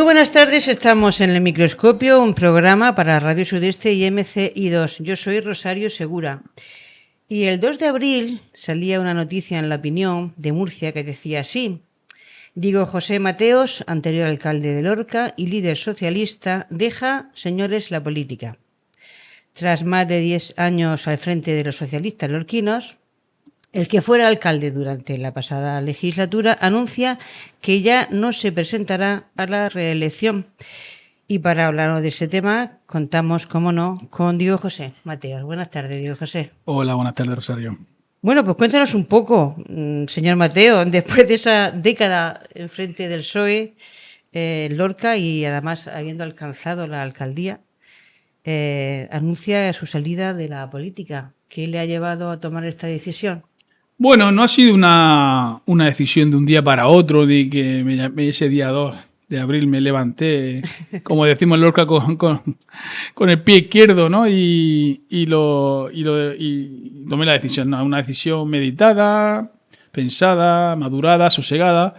buenas tardes, estamos en El Microscopio, un programa para Radio Sudeste y MCI2. Yo soy Rosario Segura. Y el 2 de abril salía una noticia en La Opinión de Murcia que decía así: Diego José Mateos, anterior alcalde de Lorca y líder socialista, deja, señores, la política. Tras más de 10 años al frente de los socialistas lorquinos, el que fuera alcalde durante la pasada legislatura anuncia que ya no se presentará a la reelección. Y para hablar de este tema, contamos, como no, con Diego José Mateos. Buenas tardes, Diego José. Hola, buenas tardes, Rosario. Bueno, pues cuéntanos un poco, señor Mateo, después de esa década en frente del PSOE, Lorca, y además habiendo alcanzado la alcaldía, anuncia su salida de la política. ¿Qué le ha llevado a tomar esta decisión? Bueno, no ha sido una decisión de un día para otro, de que ese día 2 de abril me levanté, como decimos en Lorca, con el pie izquierdo, ¿no? Y tomé la decisión. No, una decisión meditada, pensada, madurada, sosegada.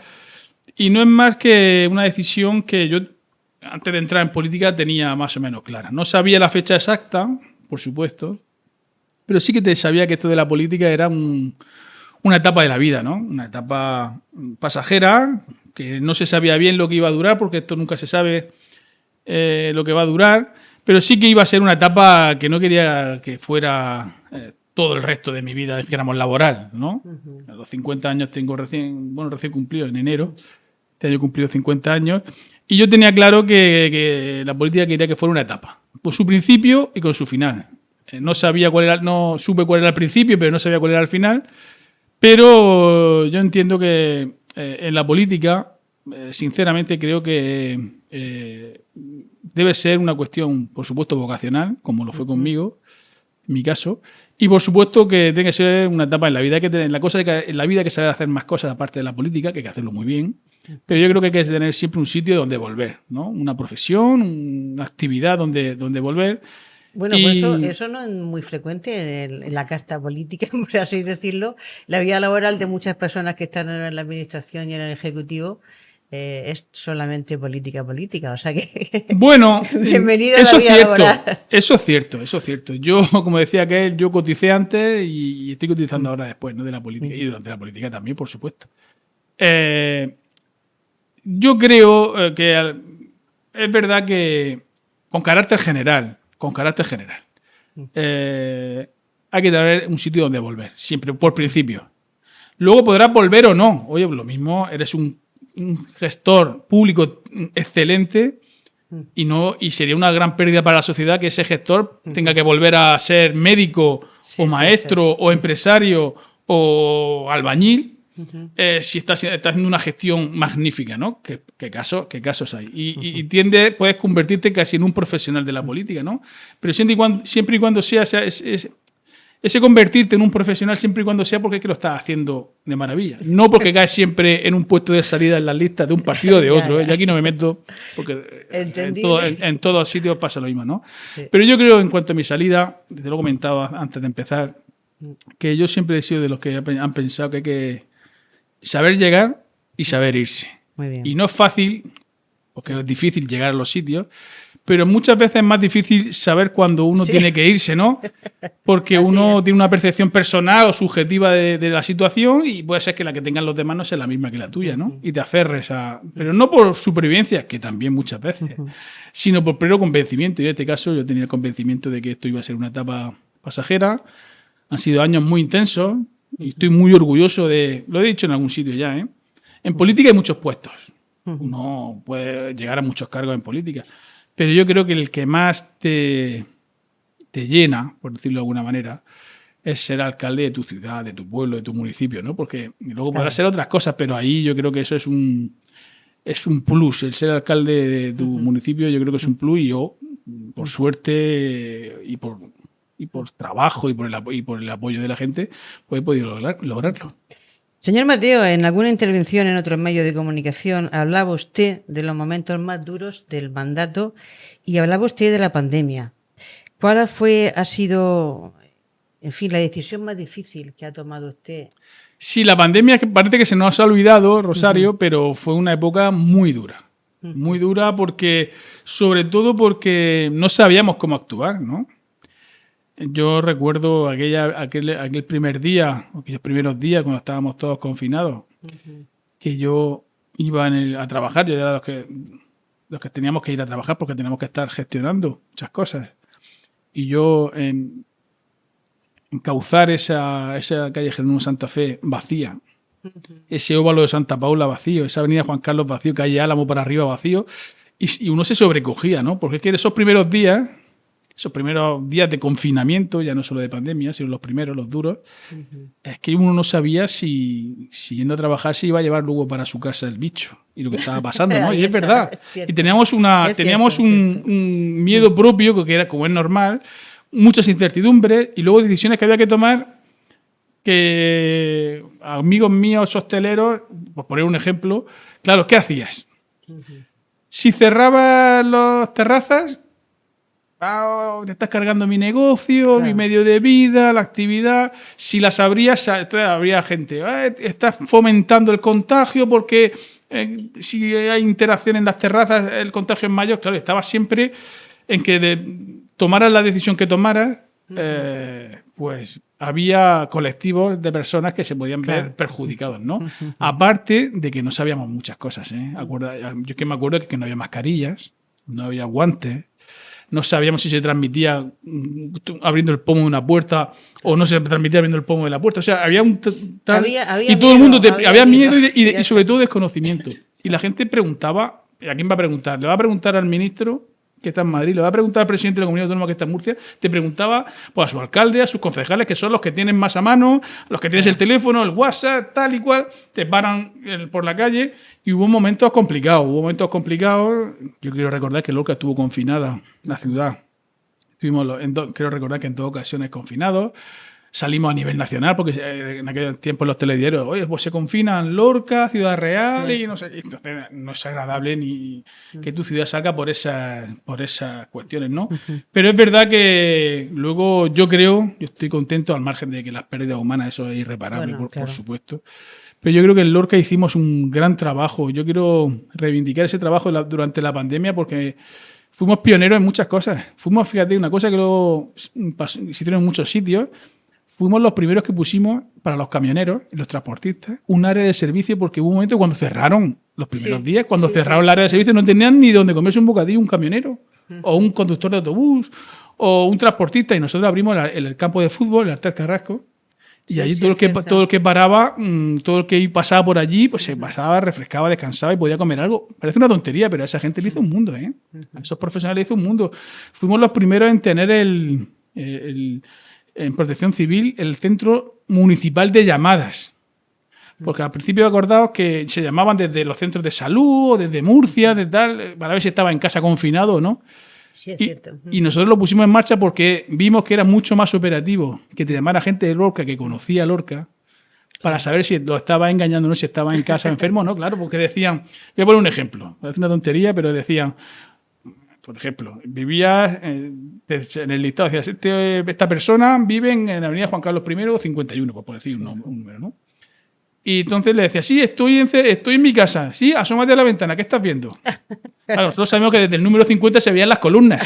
Y no es más que una decisión que yo, antes de entrar en política, tenía más o menos clara. No sabía la fecha exacta, por supuesto, pero sí que sabía que esto de la política era una etapa de la vida, ¿no? Una etapa pasajera, que no se sabía bien lo que iba a durar, porque esto nunca se sabe lo que va a durar, pero sí que iba a ser una etapa que no quería que fuera todo el resto de mi vida, digamos, laboral, ¿no? Uh-huh. A los 50 años tengo recién cumplido en enero, este año he cumplido 50 años, y yo tenía claro que la política quería que fuera una etapa, con su principio y con su final. No supe cuál era el principio, pero no sabía cuál era el final. Pero yo entiendo que en la política, sinceramente, creo que debe ser una cuestión, por supuesto, vocacional, como lo fue conmigo, en mi caso, y por supuesto que tiene que ser una etapa en la vida. En la vida hay que saber hacer más cosas aparte de la política, que hay que hacerlo muy bien, pero yo creo que hay que tener siempre un sitio donde volver, ¿no? Una profesión, una actividad donde volver. Bueno, pues eso no es muy frecuente en la casta política, por así decirlo. La vida laboral de muchas personas que están en la administración y en el ejecutivo es solamente política. O sea que... Bueno, bienvenido a la vida laboral. Eso es cierto. Yo, como decía aquel, yo coticé antes y estoy cotizando ahora después, ¿no? De la política. Y durante la política también, por supuesto. Yo creo que es verdad que con carácter general, hay que tener un sitio donde volver, siempre, por principio. Luego podrás volver o no. Oye, lo mismo, eres un gestor público excelente y sería una gran pérdida para la sociedad que ese gestor tenga que volver a ser médico o maestro o empresario o albañil. Si está haciendo una gestión magnífica, ¿no? ¿Qué casos hay? Y puedes convertirte casi en un profesional de la política, ¿no? Pero siempre y cuando sea ese convertirte en un profesional, siempre y cuando sea porque es que lo estás haciendo de maravilla. No porque caes siempre en un puesto de salida en las listas de un partido o de otro. Yo aquí no me meto porque en todos sitios pasa lo mismo, ¿no? Sí. Pero yo creo, en cuanto a mi salida, te lo he comentado antes de empezar, que yo siempre he sido de los que han pensado que hay que saber llegar y saber irse. Muy bien. Y no es fácil, porque es difícil llegar a los sitios, pero muchas veces es más difícil saber cuándo uno tiene que irse, ¿no? Porque uno tiene una percepción personal o subjetiva de la situación y puede ser que la que tengan los demás no sea la misma que la tuya, ¿no? Y te aferres a... Pero no por supervivencia, que también muchas veces, sino por pleno convencimiento. Y en este caso yo tenía el convencimiento de que esto iba a ser una etapa pasajera. Han sido años muy intensos. Y estoy muy orgulloso de... Lo he dicho en algún sitio ya, ¿eh? En política hay muchos puestos. Uno puede llegar a muchos cargos en política. Pero yo creo que el que más te llena, por decirlo de alguna manera, es ser alcalde de tu ciudad, de tu pueblo, de tu municipio, ¿no? Porque luego podrás ser otras cosas, pero ahí yo creo que eso es un plus. El ser alcalde de tu municipio yo creo que es un plus, y yo, por suerte y por trabajo y por el apoyo de la gente, pues he podido lograrlo. Señor Mateo, en alguna intervención en otros medios de comunicación hablaba usted de los momentos más duros del mandato y hablaba usted de la pandemia. ¿Cuál ha sido, en fin, la decisión más difícil que ha tomado usted? Sí, la pandemia parece que se nos ha olvidado, Rosario, pero fue una época muy dura. Muy dura porque, sobre todo porque no sabíamos cómo actuar, ¿no? Yo recuerdo aquel primer día, aquellos primeros días cuando estábamos todos confinados, que yo iba a trabajar, yo era de los que teníamos que ir a trabajar porque teníamos que estar gestionando muchas cosas. Y yo encauzar esa calle Jerónimo Santa Fe vacía, ese óvalo de Santa Paula vacío, esa avenida Juan Carlos vacío, calle Álamo para arriba vacío, y uno se sobrecogía, ¿no? Porque es que esos primeros días de confinamiento, ya no solo de pandemia, sino los primeros, los duros, es que uno no sabía si yendo a trabajar se iba a llevar luego para su casa el bicho y lo que estaba pasando, ¿no? Y es verdad. Y teníamos un miedo propio, que era como es normal, muchas incertidumbres y luego decisiones que había que tomar que amigos míos hosteleros, por poner un ejemplo, claro, ¿qué hacías? Si cerrabas las terrazas, te estás cargando mi negocio, claro, mi medio de vida, la actividad. Si las abrías, entonces habría gente. Estás fomentando el contagio porque si hay interacción en las terrazas, el contagio es mayor. Claro, estaba siempre en que tomaras la decisión que tomaras, pues había colectivos de personas que se podían ver perjudicados, ¿no? Aparte de que no sabíamos muchas cosas, ¿eh? Yo que me acuerdo que no había mascarillas, no había guantes, no sabíamos si se transmitía abriendo el pomo de una puerta o no se transmitía abriendo el pomo de la puerta. O sea, había un... y todo el mundo había miedo y sobre todo desconocimiento. Y la gente preguntaba, ¿a quién va a preguntar? ¿Le va a preguntar al ministro que está en Madrid? ¿Le va a preguntar al presidente de la comunidad autónoma que está en Murcia? Te preguntaba pues, a su alcalde, a sus concejales, que son los que tienen más a mano, los que tienes el teléfono, el WhatsApp, tal y cual, te paran por la calle y hubo momentos complicados. Yo quiero recordar que Lorca estuvo confinada, la ciudad. Quiero recordar que en todas ocasiones confinados. Salimos a nivel nacional, porque en aquel tiempo los telediarios, oye, pues se confinan Lorca, Ciudad Real, y no sé. Entonces no es agradable ni que tu ciudad salga por esas cuestiones, ¿no? Pero es verdad que luego yo estoy contento, al margen de que las pérdidas humanas, eso es irreparable, bueno, por supuesto. Pero yo creo que en Lorca hicimos un gran trabajo. Yo quiero reivindicar ese trabajo durante la pandemia porque fuimos pioneros en muchas cosas. Fíjate, una cosa que se hicieron en muchos sitios. Fuimos los primeros que pusimos para los camioneros y los transportistas un área de servicio porque hubo un momento cuando cerraron los primeros días, cuando cerraron el área de servicio no tenían ni dónde comerse un bocadillo un camionero o un conductor de autobús o un transportista y nosotros abrimos el campo de fútbol, el Artel Carrasco y allí todo el que paraba, todo el que pasaba por allí, pues se pasaba, refrescaba, descansaba y podía comer algo. Parece una tontería, pero a esa gente le hizo un mundo, ¿eh? A esos profesionales le hizo un mundo. Fuimos los primeros en tener en Protección Civil el Centro Municipal de Llamadas. Porque al principio acordaos que se llamaban desde los centros de salud o desde Murcia, desde tal, para ver si estaba en casa confinado o no. Sí, es cierto. Y nosotros lo pusimos en marcha porque vimos que era mucho más operativo que te llamara gente de Lorca que conocía a Lorca para saber si lo estaba engañando o no, si estaba en casa enfermo o no. Claro, porque decían, voy a poner un ejemplo, es una tontería, pero decían, por ejemplo, vivías en el listado, decías, esta persona vive en la avenida Juan Carlos I 51, por decir un número, ¿no? Y entonces le decía, sí, estoy en mi casa, sí, asómate a la ventana, ¿qué estás viendo? Claro, nosotros sabemos que desde el número 50 se veían las columnas.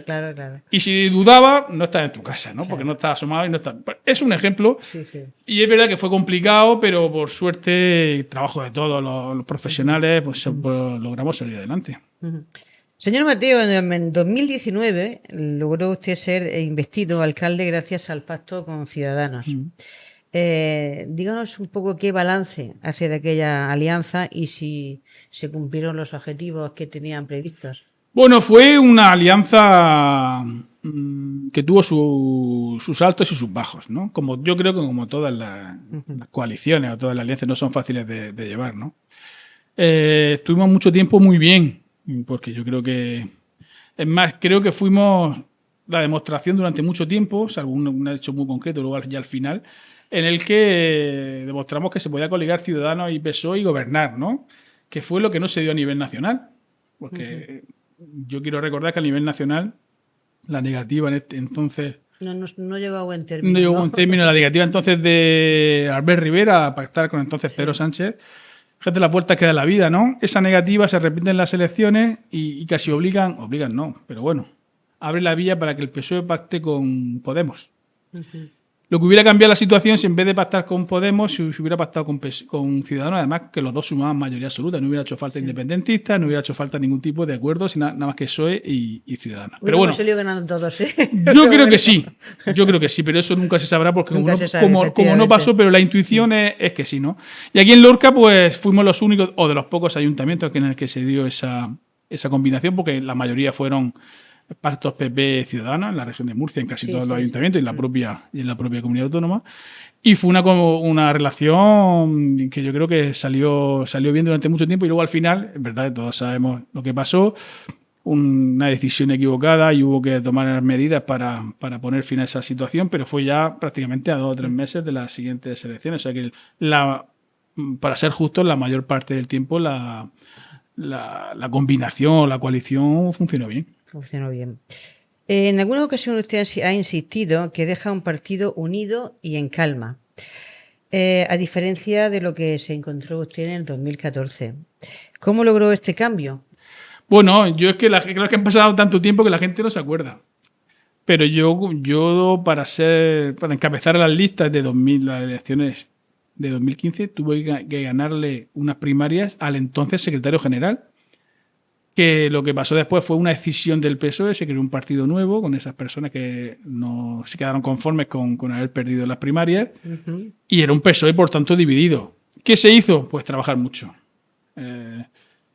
Claro. Y si dudaba, no estaba en tu casa, ¿no? Porque no estaba asomado y no estaba... Es un ejemplo. Sí. Y es verdad que fue complicado, pero por suerte, el trabajo de todos los profesionales, pues logramos salir adelante. Señor Mateo, en 2019 logró usted ser investido alcalde gracias al pacto con Ciudadanos. Díganos un poco qué balance hace de aquella alianza y si se cumplieron los objetivos que tenían previstos. Bueno, fue una alianza que tuvo sus altos y sus bajos, ¿no? Como yo creo que como todas las coaliciones o todas las alianzas no son fáciles de llevar, ¿no? Estuvimos mucho tiempo muy bien, porque yo creo que... Es más, creo que fuimos la demostración durante mucho tiempo, salvo un hecho muy concreto, luego ya al final, en el que demostramos que se podía coligar Ciudadanos y PSOE y gobernar, ¿no? Que fue lo que no se dio a nivel nacional. Porque yo quiero recordar que a nivel nacional la negativa en entonces... No llegó a buen término. No llegó a buen término la negativa entonces de Albert Rivera a pactar con entonces Pedro Sánchez Fíjate las vueltas que da la vida, ¿no? Esa negativa se repite en las elecciones y casi obligan no, pero bueno, abre la vía para que el PSOE pacte con Podemos. Lo que hubiera cambiado la situación si en vez de pactar con Podemos se hubiera pactado con Ciudadanos, además que los dos sumaban mayoría absoluta, no hubiera hecho falta independentistas, no hubiera hecho falta ningún tipo de acuerdo, sino nada más que PSOE y Ciudadanos. Pero bueno, salido ganando todos, ¿eh? yo creo que sí, pero eso nunca se sabrá porque como no pasó, pero la intuición es que sí, ¿no? Y aquí en Lorca pues fuimos los únicos, o de los pocos ayuntamientos en el que se dio esa combinación, porque la mayoría fueron pactos PP Ciudadanos en la región de Murcia, en casi todos los ayuntamientos y en la propia comunidad autónoma. Y fue una relación que yo creo que salió bien durante mucho tiempo y luego al final, es verdad que todos sabemos lo que pasó, una decisión equivocada y hubo que tomar medidas para poner fin a esa situación, pero fue ya prácticamente a 2 o 3 meses de las siguientes elecciones. O sea que para ser justos, la mayor parte del tiempo la combinación o la coalición funcionó bien. Funcionó bien. En alguna ocasión usted ha insistido que deja un partido unido y en calma, a diferencia de lo que se encontró usted en el 2014. ¿Cómo logró este cambio? Bueno, yo es que creo que han pasado tanto tiempo que la gente no se acuerda. Pero yo para encabezar las listas de las elecciones de 2015 tuve que ganarle unas primarias al entonces secretario general, que lo que pasó después fue una decisión del PSOE, se creó un partido nuevo con esas personas que no se quedaron conformes con haber perdido las primarias, y era un PSOE, por tanto, dividido. ¿Qué se hizo? Pues trabajar mucho.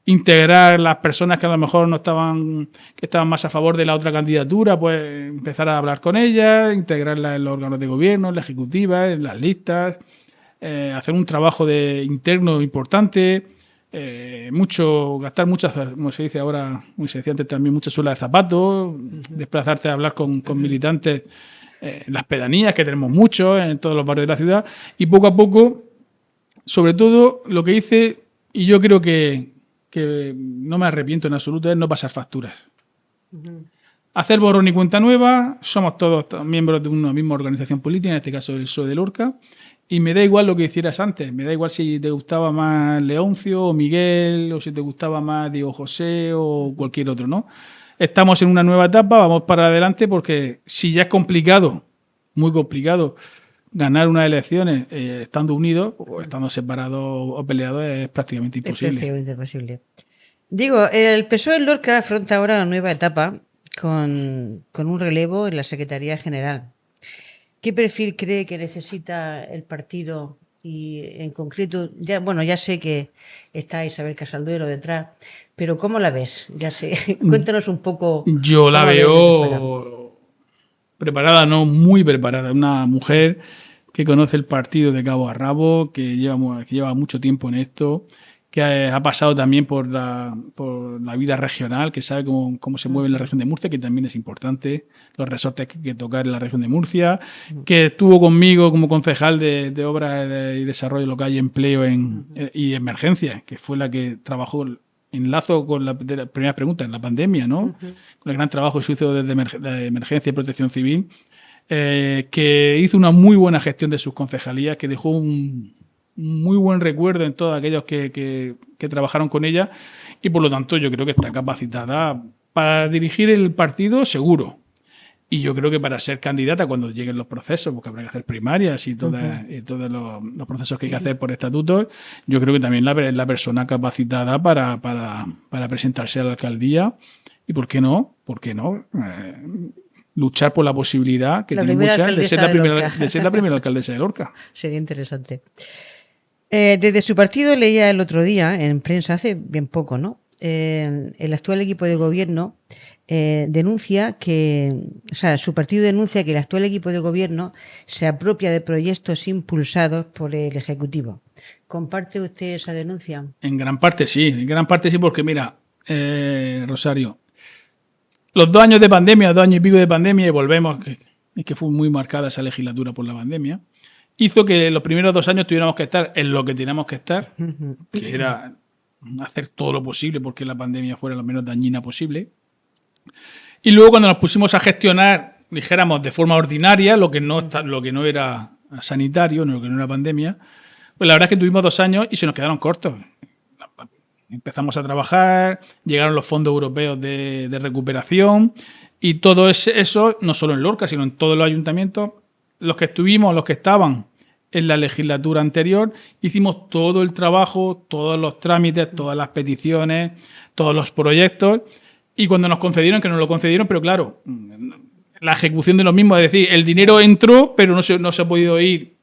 Integrar las personas que a lo mejor que estaban más a favor de la otra candidatura, pues empezar a hablar con ellas, integrarlas en los órganos de gobierno, en la ejecutiva, en las listas, hacer un trabajo interno importante. Gastar muchas, como se dice ahora, como se decía antes también, muchas suelas de zapatos, desplazarte a hablar con militantes en las pedanías, que tenemos muchos en todos los barrios de la ciudad, y poco a poco, sobre todo, lo que hice, y yo creo que no me arrepiento en absoluto, es no pasar facturas. Hacer borrón y cuenta nueva, somos todos miembros de una misma organización política, en este caso el PSOE de Lorca, y me da igual lo que hicieras antes, me da igual si te gustaba más Leoncio o Miguel, o si te gustaba más Diego José o cualquier otro, ¿no? Estamos en una nueva etapa, vamos para adelante, porque si ya es complicado, muy complicado, ganar unas elecciones estando unidos o estando separados o peleados es prácticamente imposible. Es prácticamente imposible. Digo, el PSOE en Lorca afronta ahora una nueva etapa con un relevo en la Secretaría General. ¿Qué perfil cree que necesita el partido? Y en concreto, ya sé que está Isabel Casalduero detrás, pero ¿cómo la ves? Ya sé, cuéntanos un poco. Yo la veo preparada, no muy preparada. Una mujer que conoce el partido de cabo a rabo, que lleva mucho tiempo en esto, que ha pasado también por la vida regional, que sabe cómo se mueve en la región de Murcia, que también es importante, los resortes que hay que tocar en la región de Murcia, que estuvo conmigo como concejal de Obras y Desarrollo Local y Empleo y Emergencia, que fue la que trabajó, enlazo con la primera pregunta, en la pandemia, ¿no? Con el gran trabajo que se hizo desde Emergencia y Protección Civil, que hizo una muy buena gestión de sus concejalías, que dejó un muy buen recuerdo en todos aquellos que trabajaron con ella, y por lo tanto yo creo que está capacitada para dirigir el partido seguro, y yo creo que para ser candidata cuando lleguen los procesos, porque habrá que hacer primarias y todos los procesos que hay que hacer por estatutos, yo creo que también es la persona capacitada para presentarse a la alcaldía, y ¿por qué no? Luchar por la posibilidad que tiene muchas de ser la primera alcaldesa de Lorca. Sería interesante. Desde su partido leía el otro día en prensa, hace bien poco, ¿no? El actual equipo de gobierno su partido denuncia que el actual equipo de gobierno se apropia de proyectos impulsados por el Ejecutivo. ¿Comparte usted esa denuncia? En gran parte sí, porque mira, Rosario, los 2 años de pandemia, 2 años y pico de pandemia, y volvemos, que fue muy marcada esa legislatura por la pandemia, hizo que los primeros 2 años tuviéramos que estar en lo que teníamos que estar, que era hacer todo lo posible porque la pandemia fuera lo menos dañina posible. Y luego cuando nos pusimos a gestionar, dijéramos, de forma ordinaria, lo que no era sanitario, lo que no era pandemia, pues la verdad es que tuvimos 2 años y se nos quedaron cortos. empezamos a trabajar, llegaron los fondos europeos de recuperación y todo eso, no solo en Lorca, sino en todos los ayuntamientos, los que estaban en la legislatura anterior, hicimos todo el trabajo, todos los trámites, todas las peticiones, todos los proyectos, y cuando nos concedieron, que nos lo concedieron, pero claro, la ejecución de lo mismo, es decir, el dinero entró, pero no se ha podido ir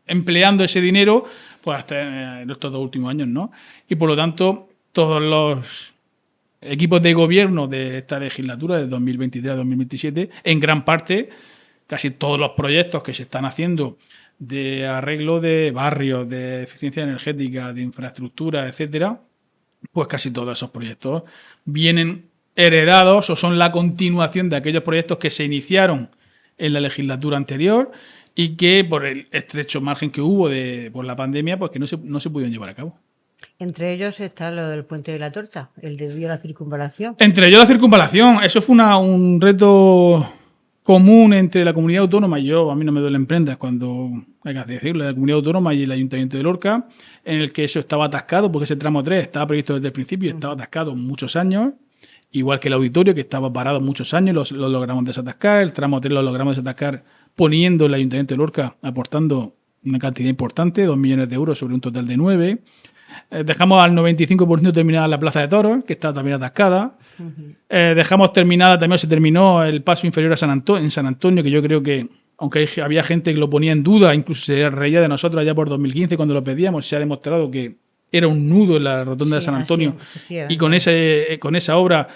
empleando ese dinero pues hasta estos 2 últimos años, ¿no? Y por lo tanto, todos los equipos de gobierno de esta legislatura, de 2023 a 2027, en gran parte, casi todos los proyectos que se están haciendo de arreglo de barrios, de eficiencia energética, de infraestructura, etcétera, pues casi todos esos proyectos vienen heredados o son la continuación de aquellos proyectos que se iniciaron en la legislatura anterior y que por el estrecho margen que hubo por la pandemia, pues que no se pudieron llevar a cabo. Entre ellos está lo del Puente de la Torcha, el desvío a la circunvalación. Entre ellos la circunvalación, eso fue un reto común entre la comunidad autónoma, a mí no me duelen prendas cuando hay que decirlo, la comunidad autónoma y el Ayuntamiento de Lorca, en el que eso estaba atascado, porque ese tramo 3 estaba previsto desde el principio y estaba atascado muchos años, igual que el auditorio, que estaba parado muchos años, lo logramos desatascar, el tramo 3 lo logramos desatascar poniendo el Ayuntamiento de Lorca, aportando una cantidad importante, 2 millones de euros sobre un total de 9. Dejamos al 95% terminada la Plaza de Toros, que está también atascada. Dejamos terminada, también se terminó el paso inferior en San Antonio, que yo creo que, aunque había gente que lo ponía en duda, incluso se reía de nosotros allá por 2015 cuando lo pedíamos, se ha demostrado que era un nudo en la rotonda de San Antonio, y con esa obra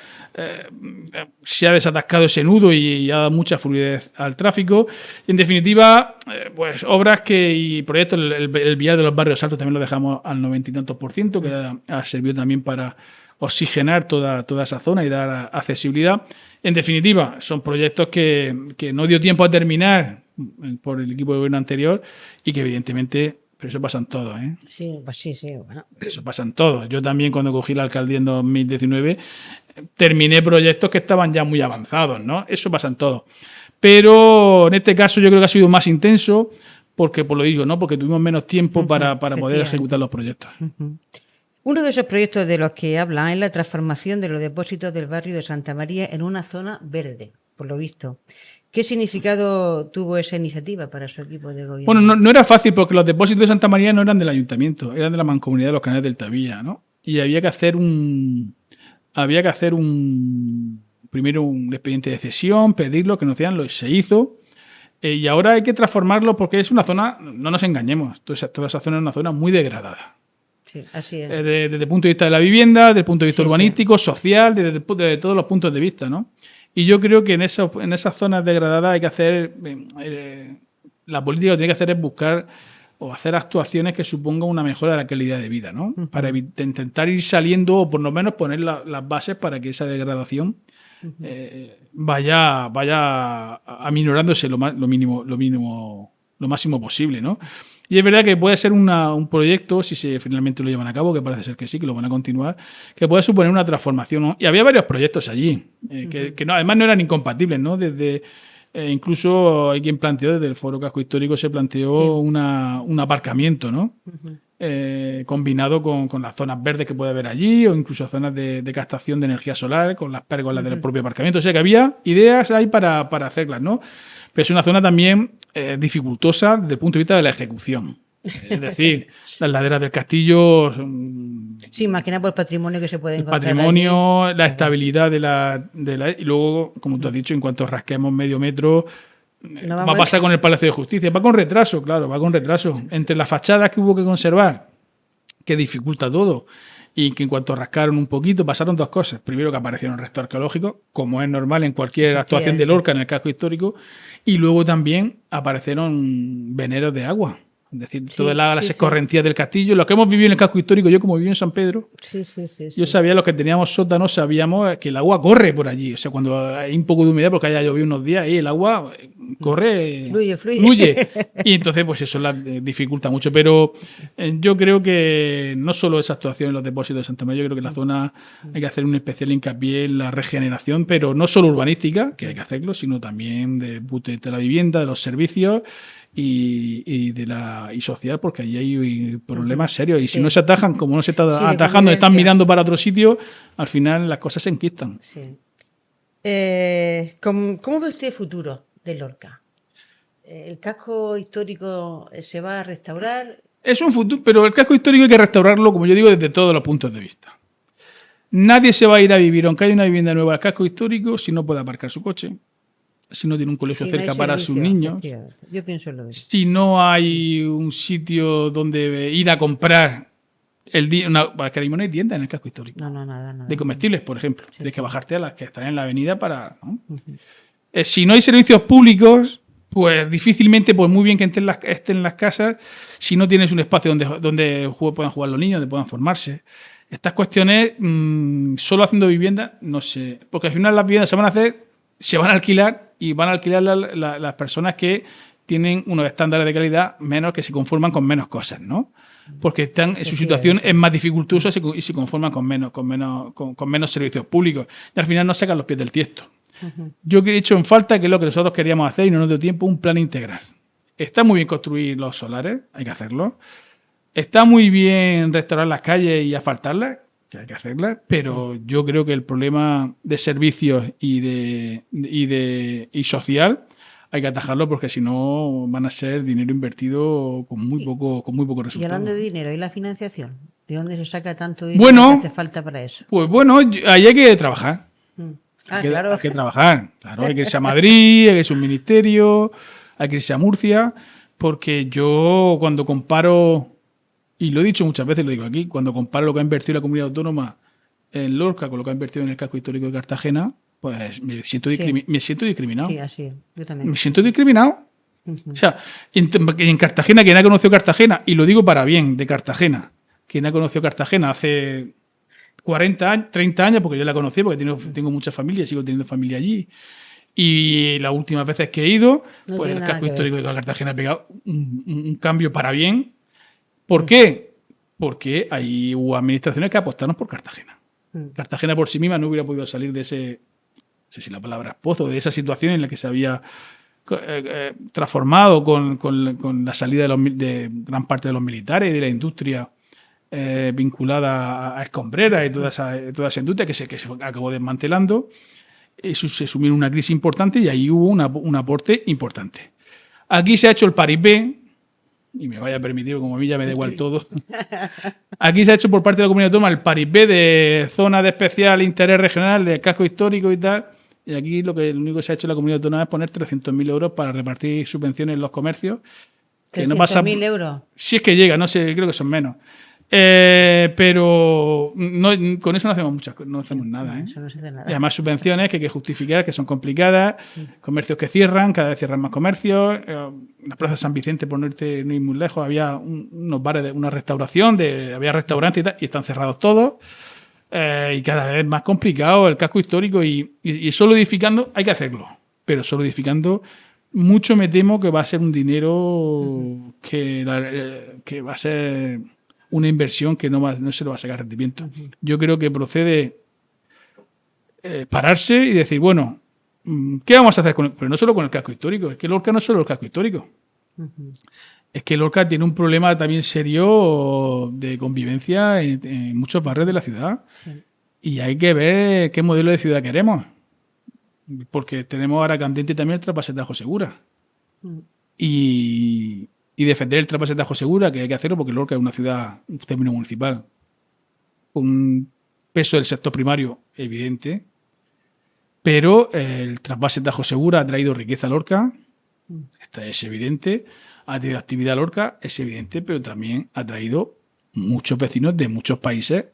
se ha desatascado ese nudo y ha dado mucha fluidez al tráfico. Y en definitiva, pues obras y proyectos, el vial de los barrios altos también lo dejamos al 90 y tantos %, que ha servido también para oxigenar toda esa zona y dar accesibilidad. En definitiva, son proyectos que no dio tiempo a terminar por el equipo de gobierno anterior y que evidentemente... Pero eso pasa en todo, ¿eh? Sí, pues sí, bueno. Eso pasa en todo. Yo también, cuando cogí la alcaldía en 2019, terminé proyectos que estaban ya muy avanzados, ¿no? Eso pasa en todo. Pero en este caso yo creo que ha sido más intenso porque, por lo digo, ¿no? Porque tuvimos menos tiempo para poder ejecutar los proyectos. Uno de esos proyectos de los que hablan es la transformación de los depósitos del barrio de Santa María en una zona verde, por lo visto. ¿Qué significado tuvo esa iniciativa para su equipo de gobierno? Bueno, no era fácil porque los depósitos de Santa María no eran del ayuntamiento, eran de la Mancomunidad de los Canales del Tavilla, ¿no? Y había que hacer primero un expediente de cesión, pedirlo, que nos hicieran, se hizo. Y ahora hay que transformarlo porque es una zona, no nos engañemos, toda esa zona es una zona muy degradada. Sí, así es. Desde el punto de vista de la vivienda, desde el punto de vista urbanístico, social, desde todos los puntos de vista, ¿no? Y yo creo que en esas zonas degradadas hay que hacer, la política lo que tiene que hacer es buscar o hacer actuaciones que supongan una mejora de la calidad de vida, ¿no? Para intentar ir saliendo o por lo menos poner las bases para que esa degradación vaya aminorándose lo máximo posible, ¿no? Y es verdad que puede ser un proyecto, si finalmente lo llevan a cabo, que parece ser que sí, que lo van a continuar, que puede suponer una transformación, ¿no? Y había varios proyectos allí, que además no eran incompatibles, ¿no? Incluso hay quien planteó, desde el Foro Casco Histórico se planteó un aparcamiento, ¿no? Combinado con las zonas verdes que puede haber allí, o incluso zonas de captación de energía solar, con las pérgolas del propio aparcamiento. O sea que había ideas ahí para hacerlas, ¿no? Pero es una zona también dificultosa desde el punto de vista de la ejecución. Es decir, las laderas del castillo son... Sí, más que nada por el patrimonio que se puede encontrar. El patrimonio, allí. La estabilidad y luego, como tú has dicho, en cuanto rasquemos medio metro, va a pasar con el Palacio de Justicia. Va con retraso, claro, va con retraso. Entre las fachadas que hubo que conservar, que dificulta todo, y que en cuanto rascaron un poquito, pasaron dos cosas. Primero, que aparecieron restos arqueológicos, como es normal en cualquier actuación de Lorca en el casco histórico, y luego también aparecieron veneros de agua. Es decir, todas las escorrentías del castillo. Los que hemos vivido en el casco histórico, yo como viví en San Pedro, yo sabía, los que teníamos sótanos, sabíamos que el agua corre por allí. O sea, cuando hay un poco de humedad, porque haya llovido unos días, el agua corre, fluye. Y entonces, pues eso dificulta mucho. Pero yo creo que no solo esa actuación en los depósitos de Santa María, yo creo que en la zona hay que hacer un especial hincapié en la regeneración, pero no solo urbanística, que hay que hacerlo, sino también desde el punto de vista de la vivienda, de los servicios, y social, porque allí hay problemas serios. Y Sí. si no se atajan, como no se está Sí, de atajando, están convivencia. mirando para otro sitio, al final las cosas se enquistan. Sí. ¿Cómo ve usted el futuro de Lorca? ¿El casco histórico se va a restaurar? Es un futuro, pero el casco histórico hay que restaurarlo, como yo digo, desde todos los puntos de vista. Nadie se va a ir a vivir, aunque haya una vivienda nueva al casco histórico, si no puede aparcar su coche, si no tiene un colegio Si no hay cerca para sus servicio, niños, efectivamente. Yo pienso en lo mismo. si no hay un sitio donde ir a comprar el día, para que ahora mismo no hay tienda en el casco histórico. No, nada. De comestibles, por ejemplo. Sí, Tienes sí. que bajarte a las que están en la avenida para... ¿no? Ujú. Si no hay servicios públicos, pues difícilmente, por muy bien que estén las casas, si no tienes un espacio donde puedan jugar los niños, donde puedan formarse. Estas cuestiones, solo haciendo vivienda, no sé. Porque al final las viviendas se van a alquilar y van a alquilar las personas que tienen unos estándares de calidad menos, que se conforman con menos cosas, ¿no? Porque su situación es más dificultosa y se conforman con menos servicios públicos. Y al final no sacan los pies del tiesto. Ujú. Yo he hecho en falta, que es lo que nosotros queríamos hacer y no nos dio tiempo, un plan integral. Está muy bien construir los solares, hay que hacerlo. Está muy bien restaurar las calles y asfaltarlas, que hay que hacerlas, pero yo creo que el problema de servicios y social hay que atajarlo, porque si no van a ser dinero invertido con muy poco Y resultado. hablando de dinero, ¿y la financiación? ¿De dónde se saca tanto dinero Bueno, que hace falta para eso? Pues bueno, ahí hay que trabajar. Mm. Hay Claro. que trabajar. Claro, hay que irse a Madrid, hay que irse a un ministerio, hay que irse a Murcia, porque yo cuando comparo, y lo he dicho muchas veces, lo digo aquí, cuando comparo lo que ha invertido la comunidad autónoma en Lorca con lo que ha invertido en el casco histórico de Cartagena, pues me siento discriminado. Sí, así. Yo también. Me siento discriminado. Ujú. O sea, en Cartagena, quien ha conocido Cartagena, y lo digo para bien de Cartagena, quien ha conocido Cartagena hace 40 años, 30 años, porque yo la conocí, porque tengo mucha familia, sigo teniendo familia allí. Y las últimas veces que he ido, No pues tiene el nada casco que ver. histórico de Cartagena ha pegado un cambio para bien. ¿Por qué? Porque hubo administraciones que apostaron por Cartagena. Mm. Cartagena por sí misma no hubiera podido salir de ese, no sé si la palabra es pozo, de esa situación en la que se había transformado con la salida de gran parte de los militares y de la industria vinculada a escombreras y toda esa industria que se acabó desmantelando. Eso se sumió en una crisis importante y ahí hubo un aporte importante. Aquí se ha hecho el paripé, y me vaya a permitir, como a mí ya me da igual todo. Aquí se ha hecho por parte de la comunidad autónoma el paripé de zona de especial interés regional, de casco histórico y tal. Y aquí lo único que se ha hecho en la comunidad autónoma es poner 300.000 euros para repartir subvenciones en los comercios. Que no pasa, 300.000 euros. si es que llega, no sé, creo que son menos. Pero con eso no hacemos nada. Eso no se hace Y nada. además subvenciones que hay que justificar, que son complicadas, comercios que cierran, cada vez cierran más comercios. En la Plaza de San Vicente, por no ir muy lejos, había unos bares, una restauración, había restaurantes y tal, y están cerrados todos. Y cada vez más complicado el casco histórico y solo edificando hay que hacerlo, pero solo edificando mucho me temo que va a ser un dinero que va a ser una inversión que no se le va a sacar rendimiento. Yo creo que procede pararse y decir, bueno, ¿qué vamos a hacer con pero no solo con el casco histórico? Es que Lorca no es solo el casco histórico. Ujú. Es que Lorca tiene un problema también serio de convivencia en muchos barrios de la ciudad. Sí. Y hay que ver qué modelo de ciudad queremos. Porque tenemos ahora candente también el trasvase Segura. Mm. Y defender el trasvase Segura, que hay que hacerlo porque Lorca es una ciudad, un término municipal, con un peso del sector primario evidente. Pero el trasvase Segura ha traído riqueza a Lorca, esta es evidente. Ha traído actividad a Lorca, es evidente, pero también ha traído muchos vecinos de muchos países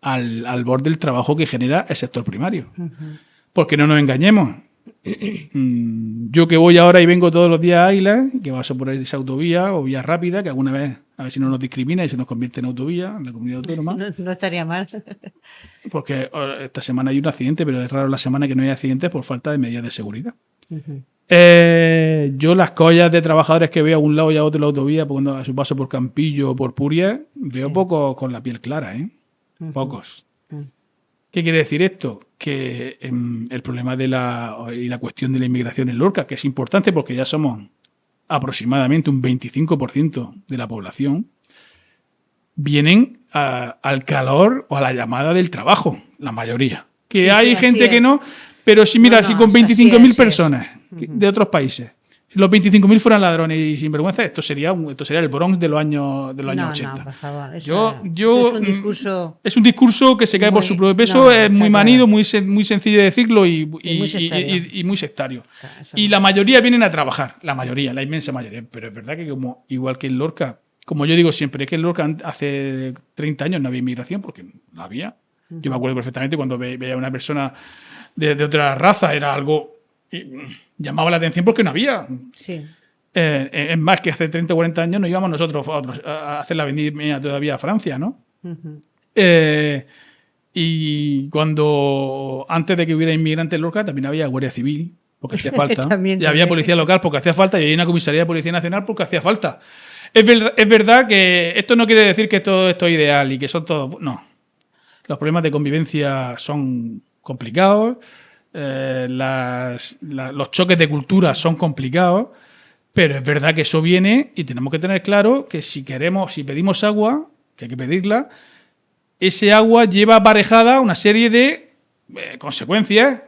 al borde del trabajo que genera el sector primario. Ujú. Porque no nos engañemos. Yo que voy ahora y vengo todos los días a Águilas, que paso por esa autovía o vía rápida, que alguna vez a ver si no nos discrimina y se nos convierte en autovía en la comunidad autónoma. No estaría mal. Porque esta semana hay un accidente, pero es raro la semana que no hay accidentes por falta de medidas de seguridad. Ujú. Yo las collas de trabajadores que veo a un lado y a otro de la autovía, cuando a su paso por Campillo o por Puria, veo Sí. pocos con la piel clara, Ujú. Pocos. Mm. ¿Qué quiere decir esto? Que el problema y la cuestión de la inmigración en Lorca, que es importante porque ya somos aproximadamente un 25% de la población, vienen al calor o a la llamada del trabajo, la mayoría. Que Sí, hay sí, gente así que es. no, pero si mira, No, si no, con es así, 25.000 así es. personas de otros países, si los 25.000 fueran ladrones y sinvergüenza, esto sería el Bronx de los años No, 80. no, por favor. Yo, Eso es un discurso es un discurso que se cae por su propio peso, No, es muy está manido, claro. muy sencillo de decirlo Y muy sectario. y muy sectario. Eso Y no. la mayoría vienen a trabajar, la mayoría, la inmensa mayoría. Pero es verdad que como igual que en Lorca, como yo digo siempre, es que en Lorca hace 30 años no había inmigración porque no había. Yo me acuerdo perfectamente cuando veía a una persona de otra raza, era algo llamaba la atención porque no había. Sí. Es más que hace 30 o 40 años no íbamos nosotros a hacer la vendimia todavía a Francia, ¿no? Ujú. Y cuando antes de que hubiera inmigrantes en Lorca también había Guardia Civil porque hacía falta. También, Y había también. Policía Local porque hacía falta y había una comisaría de Policía Nacional porque hacía falta. Es verdad que esto no quiere decir que todo esto es ideal y que son todos... No. Los problemas de convivencia son complicados, los choques de cultura son complicados, pero es verdad que eso viene y tenemos que tener claro que si pedimos agua, que hay que pedirla, ese agua lleva aparejada una serie de consecuencias,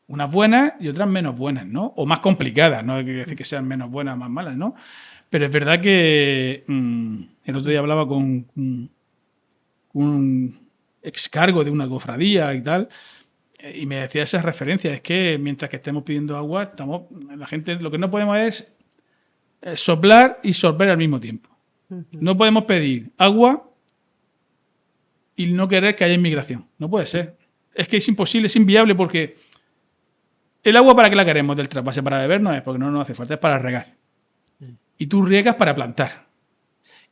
unas buenas y otras menos buenas, ¿no? O más complicadas, no quiere decir que sean menos buenas o más malas, ¿no? Pero es verdad que el otro día hablaba con un excargo de una cofradía y tal, y me decía esas referencias. Es que mientras que estemos pidiendo agua, la gente, lo que no podemos es soplar y sorber al mismo tiempo. No podemos pedir agua y no querer que haya inmigración. No puede ser. Es que es imposible, es inviable, porque el agua, ¿para qué la queremos del trasvase? Para beber no es, porque no nos hace falta, es para regar. Y tú riegas para plantar.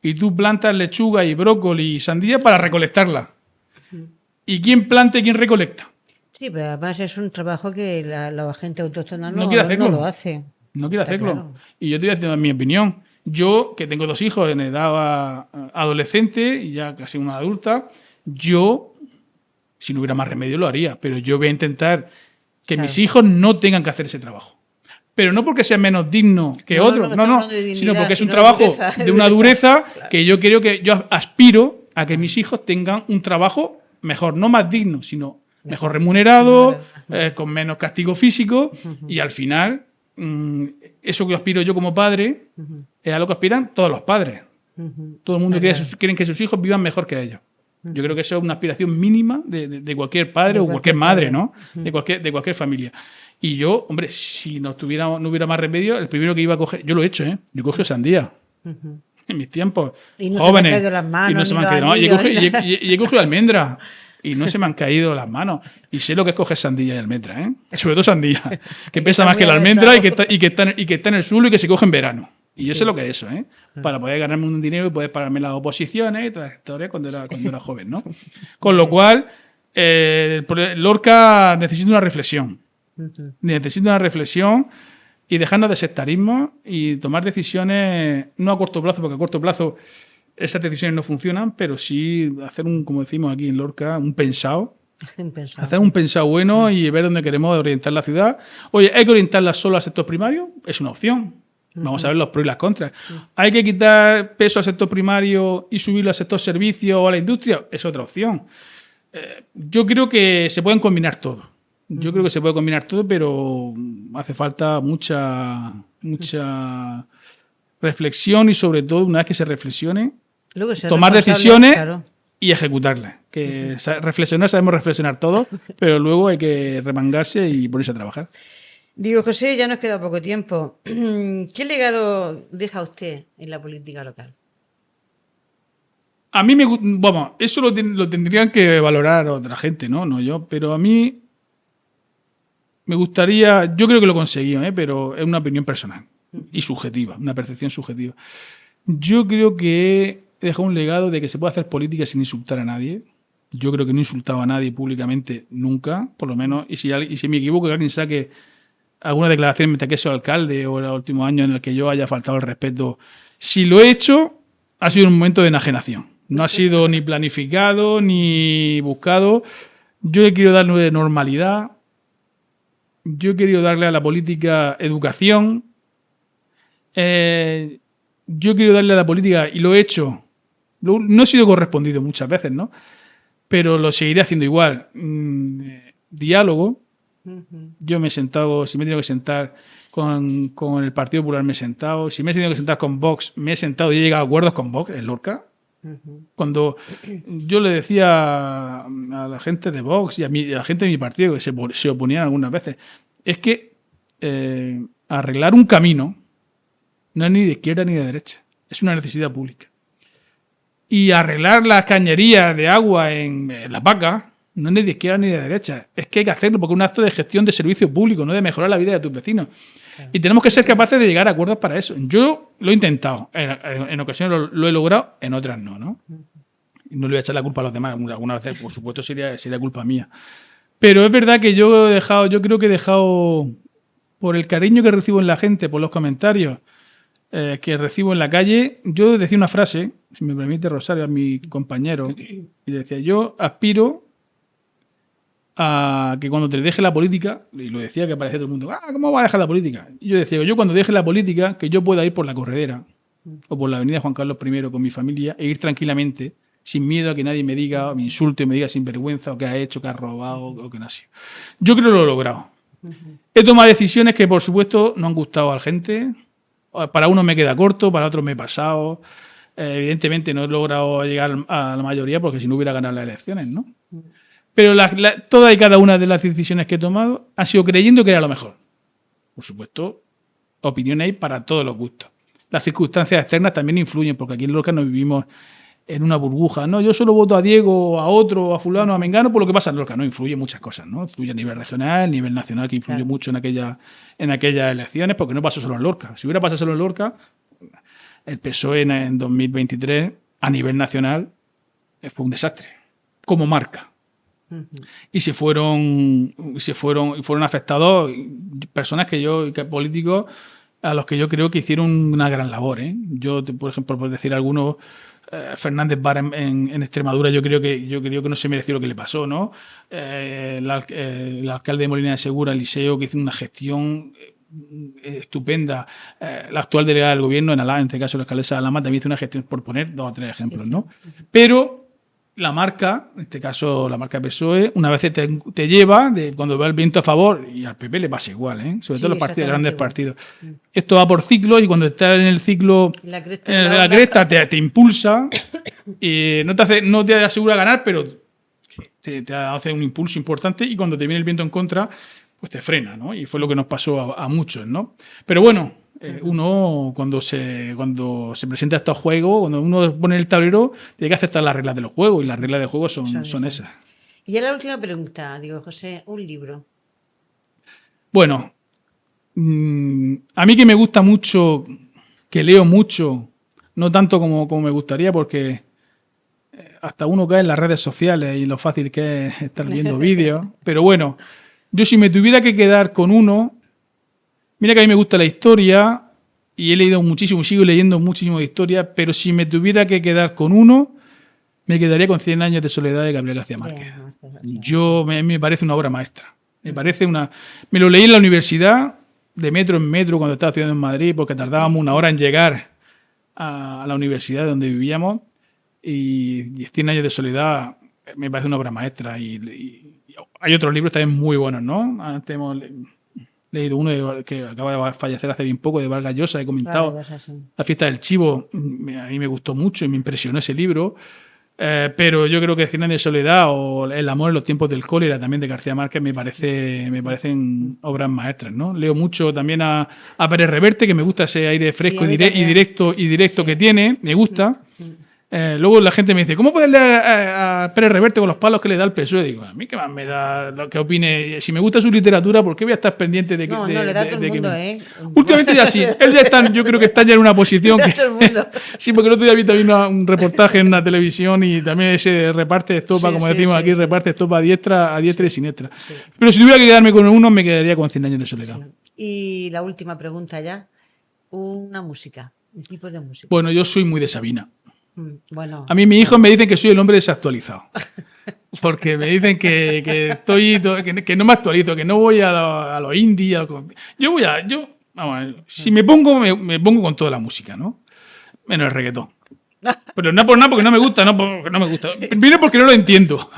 Y tú plantas lechuga y brócoli y sandía para recolectarla. ¿Y quién planta y quién recolecta? Sí, pero además es un trabajo que la gente autóctona No quiere hacerlo. no lo hace. No quiero Está hacerlo. claro. Y yo te voy a decir mi opinión. Yo, que tengo 2 hijos en edad adolescente y ya casi una adulta, yo, si no hubiera más remedio, lo haría. Pero yo voy a intentar que Claro. mis hijos no tengan que hacer ese trabajo. Pero no porque sea menos digno que No, otros, no, no, estamos no, hablando de sino dignidad, porque es un sino de trabajo dureza, de una dureza que yo creo que yo aspiro a que Claro. mis hijos tengan un trabajo mejor, no más digno, sino mejor remunerado, con menos castigo físico, y al final eso que aspiro yo como padre es a lo que aspiran todos los padres. Todo el mundo Está claro. quieren que sus hijos vivan mejor que ellos. Yo creo que eso es una aspiración mínima de cualquier padre De o cualquier cualquier madre, padre. ¿no? De cualquier familia. Y yo, hombre, si no hubiera más remedio, el primero que iba a coger, yo lo he hecho, ¿eh? Yo he cogido sandía. En mis tiempos, Y no se jóvenes. me han caído las manos, Y no se ni me han los caído. No, y he anillos, cogido- ni y he- y he cogido almendra. Y no se me han caído las manos. Y sé lo que es coger sandía y almendra, ¿eh? Sobre todo sandía, que pesa está más muy que la almendra agachado. y que está en el suelo y que se coge en verano. Y yo Sí. sé lo que es eso, ¿eh? Para poder ganarme un dinero y poder pagarme las oposiciones y todas las historias cuando era joven, ¿no? Con lo cual, Lorca necesita una reflexión. Necesita una reflexión y dejarnos de sectarismo y tomar decisiones, no a corto plazo, porque a corto plazo esas decisiones no funcionan, pero sí hacer como decimos aquí en Lorca, un pensado. Hacer un pensado bueno y ver dónde queremos orientar la ciudad. Oye, ¿hay que orientarla solo al sector primario? Es una opción. Vamos a ver los pros y las contras. ¿Hay que quitar peso al sector primario y subirlo al sector servicio o a la industria? Es otra opción. Yo creo que se pueden combinar todo. Yo creo que se puede combinar todo, pero hace falta mucha reflexión y, sobre todo, una vez que se reflexione, Luego ser tomar responsable, decisiones claro. y ejecutarlas. Que sabemos reflexionar todos, pero luego hay que remangarse y ponerse a trabajar. Digo, José, ya nos queda poco tiempo. ¿Qué legado deja usted en la política local? A mí vamos, eso lo tendrían que valorar otra gente, ¿no? No yo, pero a mí me gustaría, yo creo que lo he conseguido, pero es una opinión personal y subjetiva, una percepción subjetiva. Yo creo que he dejado un legado de que se puede hacer política sin insultar a nadie. Yo creo que no he insultado a nadie públicamente nunca, por lo menos, y si me equivoco, que alguien saque alguna declaración mientras que soy alcalde o en los últimos años en el que yo haya faltado el respeto. Si lo he hecho, ha sido un momento de enajenación. No ha sido ni planificado ni buscado. Yo he querido darle normalidad. Yo he querido darle a la política educación. Yo quiero darle a la política, y lo he hecho, no he sido correspondido muchas veces, ¿no? Pero lo seguiré haciendo igual. Diálogo. Yo me he sentado, si me he tenido que sentar con el Partido Popular, me he sentado. Si me he tenido que sentar con Vox, me he sentado y he llegado a acuerdos con Vox en Lorca. Cuando yo le decía a la gente de Vox y a la gente de mi partido, que se oponían algunas veces, es que arreglar un camino no es ni de izquierda ni de derecha, es una necesidad pública. Y arreglar las cañerías de agua en La Paca no es ni de izquierda ni de derecha, es que hay que hacerlo porque es un acto de gestión de servicio público, no de mejorar la vida de tus vecinos. Claro. Y tenemos que ser capaces de llegar a acuerdos para eso. Yo lo he intentado, en ocasiones lo he logrado, en otras no. Y no le voy a echar la culpa a los demás, alguna vez, por supuesto, sería culpa mía. Pero es verdad que yo creo que he dejado, por el cariño que recibo en la gente, por los comentarios que recibo en la calle, yo decía una frase, si me permite, Rosario, a mi compañero, y decía, yo aspiro a que cuando te deje la política, y lo decía que parecía todo el mundo, ¿cómo va a dejar la política? Y yo decía, yo cuando deje la política, que yo pueda ir por la Corredera o por la avenida Juan Carlos I con mi familia e ir tranquilamente, sin miedo a que nadie me diga, me insulte, me diga sinvergüenza, o que ha hecho, que ha robado, o que no ha sido. Yo creo que lo he logrado. He tomado decisiones que, por supuesto, no han gustado a la gente. Para unos me queda corto, para otros me he pasado. Evidentemente no he logrado llegar a la mayoría porque si no hubiera ganado las elecciones, ¿no? Pero todas y cada una de las decisiones que he tomado ha sido creyendo que era lo mejor. Por supuesto, opiniones hay para todos los gustos. Las circunstancias externas también influyen, porque aquí en Lorca no vivimos en una burbuja. No, yo solo voto a Diego, a otro, a fulano, a Mengano, por lo que pasa en Lorca. No, influye muchas cosas, ¿no? Influye a nivel regional, a nivel nacional, que influye mucho en aquellas elecciones, porque no pasó solo en Lorca. Si hubiera pasado solo en Lorca, el PSOE en 2023, a nivel nacional, fue un desastre, como marca. Y fueron afectados personas políticos a los que yo creo que hicieron una gran labor, ¿eh? Yo, por ejemplo, por decir algunos, Fernández Vara en Extremadura, yo creo que no se mereció lo que le pasó, ¿no? El alcalde de Molina de Segura, Eliseo, que hizo una gestión estupenda. La actual delegada del gobierno en Alhama, en este caso la alcaldesa de Alhama, también hizo una gestión, por poner 2 o 3 ejemplos, ¿no? Pero la marca, en este caso la marca PSOE, una vez te lleva, cuando va el viento a favor, y al PP le pasa igual, ¿eh? Sobre todo los grandes partidos. Esto va por ciclos y cuando estás en el ciclo, la cresta te impulsa, y no te asegura ganar, pero te hace un impulso importante y cuando te viene el viento en contra, pues te frena, ¿no? Y fue lo que nos pasó a muchos, ¿no? Pero bueno, uno cuando se presenta a estos juegos, cuando uno pone el tablero, tiene que aceptar las reglas de los juegos y las reglas del juego son esas. Y ya la última pregunta, digo, José, un libro. Bueno, a mí que me gusta mucho, que leo mucho, no tanto como me gustaría, porque hasta uno cae en las redes sociales y lo fácil que es estar viendo vídeos, pero bueno, yo si me tuviera que quedar con uno, mira que a mí me gusta la historia y he leído muchísimo, sigo leyendo muchísimo de historia, pero si me tuviera que quedar con uno, me quedaría con 100 años de soledad de Gabriel García Márquez. Me parece una obra maestra. Me lo leí en la universidad, de metro en metro, cuando estaba estudiando en Madrid, porque tardábamos 1 hora en llegar a la universidad donde vivíamos, y 100 años de soledad me parece una obra maestra. Y hay otros libros también muy buenos, ¿no? Antes hemos leído uno que acaba de fallecer hace bien poco, de Vargas Llosa, he comentado, La fiesta del chivo. A mí me gustó mucho y me impresionó ese libro. Pero yo creo que 100 años de soledad o El amor en los tiempos del cólera, también de García Márquez, me parecen obras maestras, ¿no? Leo mucho también a Pérez Reverte, que me gusta ese aire fresco y directo que tiene, me gusta. Luego la gente me dice, ¿cómo puedes leer a Pérez Reverte con los palos que le da el PSOE? Digo, a mí qué más me da lo que opine. Si me gusta su literatura, ¿por qué voy a estar pendiente de que... No, le da a todo el mundo, Últimamente ya sí. Él ya está, yo creo que está ya en una posición que... Sí, porque el otro día vi también un reportaje en una televisión y también ese reparte estopa, como decimos aquí, reparte estopa a diestra y siniestra. Sí. Pero si tuviera que quedarme con uno, me quedaría con 100 años de soledad. Sí. Y la última pregunta ya, una música, un tipo de música. Bueno, yo soy muy de Sabina. Bueno, a mí mis hijos me dicen que soy el hombre desactualizado. Porque me dicen que no me actualizo, que no voy a lo indie. Yo Vamos a ver, si me pongo, me pongo con toda la música, ¿no? Menos el reggaetón. Pero no por nada, porque no me gusta, no porque no me gusta. Primero porque no lo entiendo.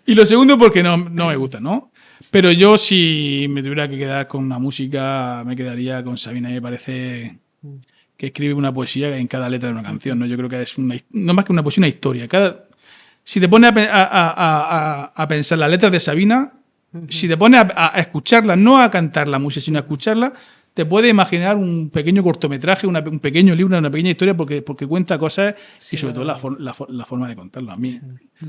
Y lo segundo porque no me gusta, ¿no? Pero yo si me tuviera que quedar con una música, me quedaría con Sabina. Me parece que escribe una poesía en cada letra de una canción, ¿no? Yo creo que es no más que una poesía, una historia. Si te pones a pensar las letras de Sabina, si te pones a escucharla, no a cantar la música, sino a escucharla, te puedes imaginar un pequeño cortometraje, un pequeño libro, una pequeña historia, porque cuenta cosas y sobre todo la forma de contarlo. A mí,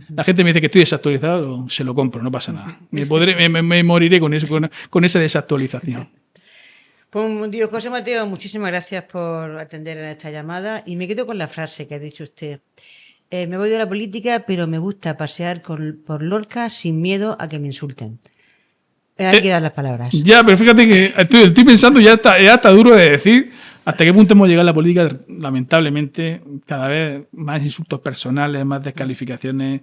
la gente me dice que estoy desactualizado, se lo compro, no pasa nada. Me moriré con eso, con esa desactualización. Pues, Dios, José Mateo, muchísimas gracias por atender a esta llamada y me quedo con la frase que ha dicho usted. Me voy de la política, pero me gusta pasear por Lorca sin miedo a que me insulten. Hay que dar las palabras. Ya, pero fíjate que estoy pensando, ya está duro de decir hasta qué punto hemos llegado en la política. Lamentablemente, cada vez más insultos personales, más descalificaciones,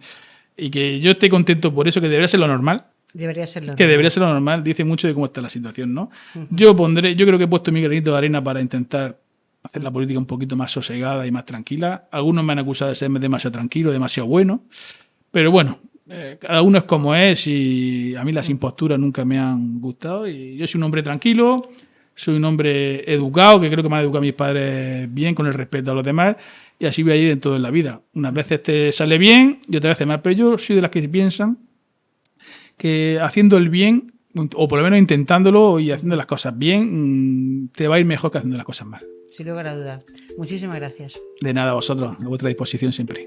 y que yo esté contento por eso, que debería ser lo normal. Debería ser lo normal. Que debería ser lo normal, dice mucho de cómo está la situación, ¿no? Yo creo que he puesto mi granito de arena para intentar hacer la política un poquito más sosegada y más tranquila. Algunos me han acusado de ser demasiado tranquilo, demasiado bueno, pero bueno, cada uno es como es y a mí las imposturas nunca me han gustado y yo soy un hombre tranquilo, soy un hombre educado, que creo que me han educado mis padres bien, con el respeto a los demás, y así voy a ir en todo en la vida. Unas veces te sale bien y otras veces mal, pero yo soy de las que piensan que haciendo el bien, o por lo menos intentándolo y haciendo las cosas bien, te va a ir mejor que haciendo las cosas mal. Sin lugar a dudas. Muchísimas gracias. De nada, a vosotros, a vuestra disposición siempre.